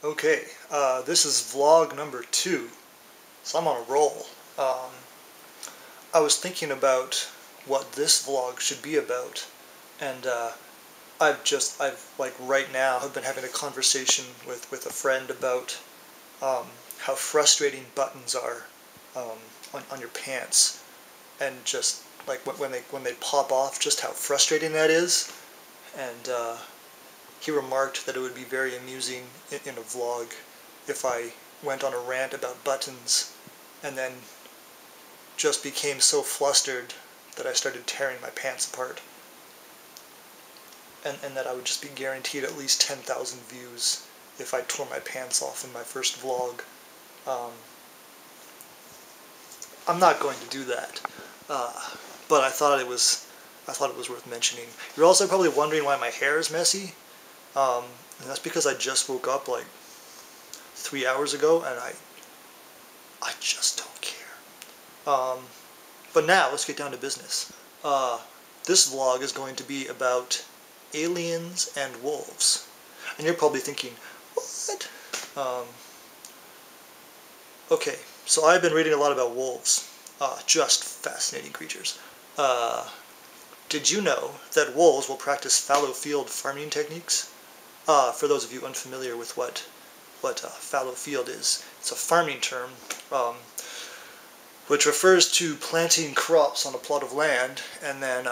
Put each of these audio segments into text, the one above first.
Okay, this is vlog number 2, so I'm on a roll. I was thinking about what this vlog should be about, and I've like right now have been having a conversation with a friend about how frustrating buttons are on your pants, and just like when they pop off, just how frustrating that is. And he remarked that it would be very amusing in a vlog if I went on a rant about buttons and then just became so flustered that I started tearing my pants apart. And that I would just be guaranteed at least 10,000 views if I tore my pants off in my first vlog. I'm not going to do that, but I thought it was worth mentioning. You're also probably wondering why my hair is messy. And that's because I just woke up like 3 hours ago, and I just don't care. But now let's get down to business. This vlog is going to be about aliens and wolves, and you're probably thinking, what? Okay, so I've been reading a lot about wolves. Just fascinating creatures. Did you know that wolves will practice fallow field farming techniques? For those of you unfamiliar with what fallow field is, it's a farming term which refers to planting crops on a plot of land and then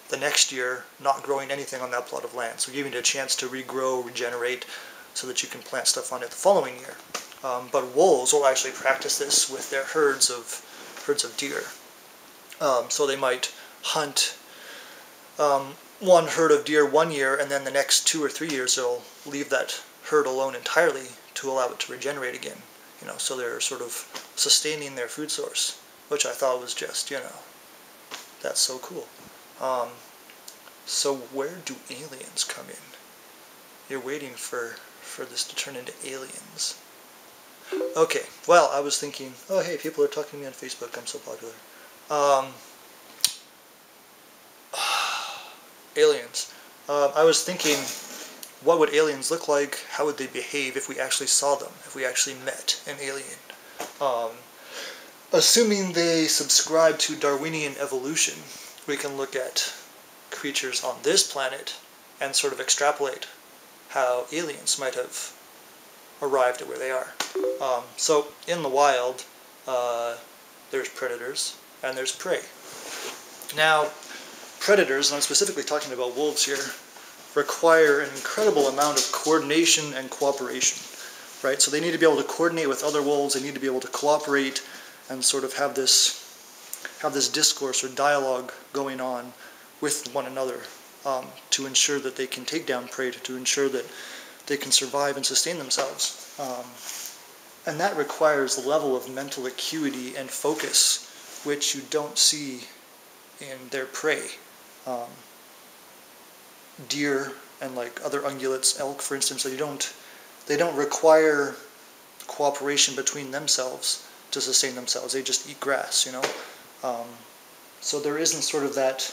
the next year not growing anything on that plot of land. So giving it a chance to regrow, regenerate, so that you can plant stuff on it the following year. But wolves will actually practice this with their herds of deer. So they might hunt one herd of deer one year, and then the next 2 or 3 years they'll leave that herd alone entirely to allow it to regenerate again. So they're sort of sustaining their food source, which I thought was just, that's so cool. So where do aliens come in? You're waiting for this to turn into aliens. Okay, well, I was thinking, oh hey, people are talking to me on Facebook, I'm so popular. Aliens. I was thinking, what would aliens look like? How would they behave if we actually saw them, if we actually met an alien? Assuming they subscribe to Darwinian evolution, we can look at creatures on this planet and sort of extrapolate how aliens might have arrived at where they are. So in the wild, there's predators and there's prey. Now, predators, and I'm specifically talking about wolves here, require an incredible amount of coordination and cooperation, right? So they need to be able to coordinate with other wolves, they need to be able to cooperate and sort of have this discourse or dialogue going on with one another to ensure that they can take down prey, to ensure that they can survive and sustain themselves. And that requires a level of mental acuity and focus which you don't see in their prey. Deer and like other ungulates, elk for instance, they don't require cooperation between themselves to sustain themselves. They just eat grass, So there isn't sort of that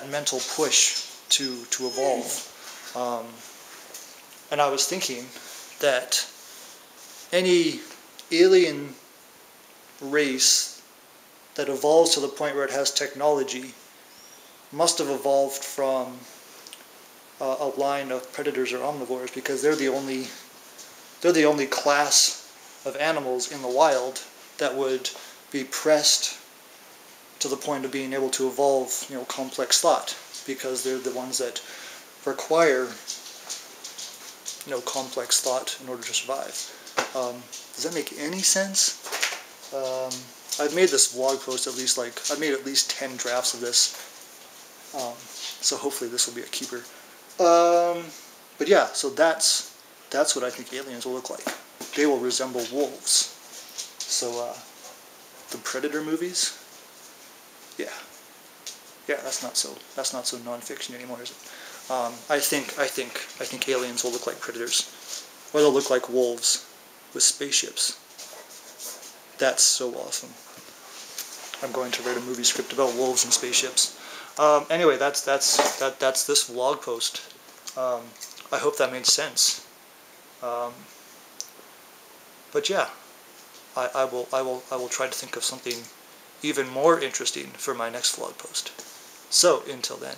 mental push to evolve. And I was thinking that any alien race that evolves to the point where it has technology must have evolved from a line of predators or omnivores, because they're the only class of animals in the wild that would be pressed to the point of being able to evolve, complex thought, because they're the ones that require, complex thought in order to survive. Does that make any sense? I've made this blog post I've made at least 10 drafts of this, so hopefully this will be a keeper. But yeah, so that's what I think aliens will look like. They will resemble wolves. So, the Predator movies? Yeah, that's not so non-fiction anymore, is it? I think aliens will look like predators, or they'll look like wolves with spaceships. That's so awesome. I'm going to write a movie script about wolves and spaceships. Anyway, that's this vlog post. I hope that made sense. But yeah, I will try to think of something even more interesting for my next vlog post. So until then.